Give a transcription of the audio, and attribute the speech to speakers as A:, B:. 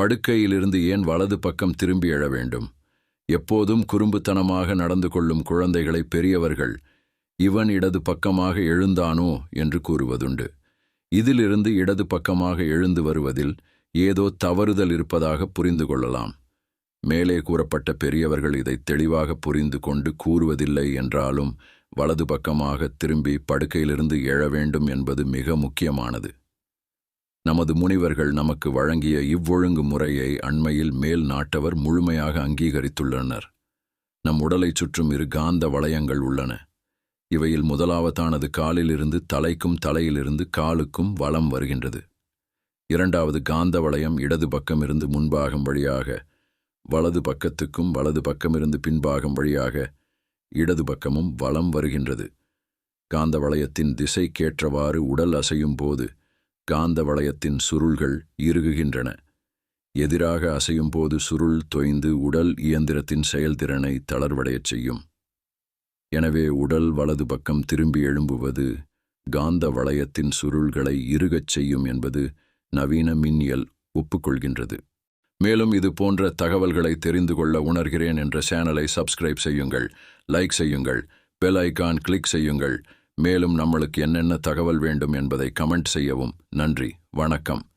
A: படுக்கையிலிருந்து ஏன் வலது பக்கம் திரும்பி எழ வேண்டும்? எப்போதும் குறும்புத்தனமாக நடந்து கொள்ளும் குழந்தைகளை பெரியவர்கள் இவன் இடது பக்கமாக எழுந்தானோ என்று கூறுவதுண்டு. இதிலிருந்து இடது பக்கமாக எழுந்து வருவதில் ஏதோ தவறுதல் இருப்பதாக புரிந்து கொள்ளலாம். மேலே கூறப்பட்ட பெரியவர்கள் இதை தெளிவாக புரிந்து கொண்டு கூறுவதில்லை என்றாலும் வலது பக்கமாக திரும்பி படுக்கையிலிருந்து எழ வேண்டும் என்பது மிக முக்கியமானது. நமது முனிவர்கள் நமக்கு வழங்கிய இவ்வொழுங்கு முறையை அண்மையில் மேல் நாட்டவர் முழுமையாக அங்கீகரித்துள்ளனர். நம் உடலைச் சுற்றும் இரு காந்த வளையங்கள் உள்ளன. இவையில் முதலாவதானது காலிலிருந்து தலைக்கும், தலையிலிருந்து காலுக்கும் வலம் வருகின்றது. இரண்டாவது காந்த வளையம் இடது பக்கமிருந்து முன்பாகம் வழியாக வலது பக்கத்துக்கும், வலது பக்கமிருந்து பின்பாகம் வழியாக இடது பக்கமும் வலம் வருகின்றது. காந்த வளையத்தின் திசைக்கேற்றவாறு உடல் அசையும் போது காந்த வளையத்தின் சுருள்கள் இறுகுகின்றன. எதிராக அசையும் போது சுருள் தொய்ந்து உடல் இயந்திரத்தின் செயல்திறனை தளர்வடையச் செய்யும். எனவே உடல் வலது பக்கம் திரும்பி எழும்புவது காந்த வளையத்தின் சுருள்களை இறுகச் செய்யும் என்பது நவீன மின்னியல் ஒப்புக்கொள்கின்றது. மேலும் இது போன்ற தகவல்களை தெரிந்து கொள்ள உணர்கிறேன் என்ற சேனலை சப்ஸ்கிரைப் செய்யுங்கள், லைக் செய்யுங்கள், பெல் ஐகான் கிளிக் செய்யுங்கள். மேலும் நம்மளுக்கு என்னென்ன தகவல் வேண்டும் என்பதை கமெண்ட் செய்யவும். நன்றி, வணக்கம்.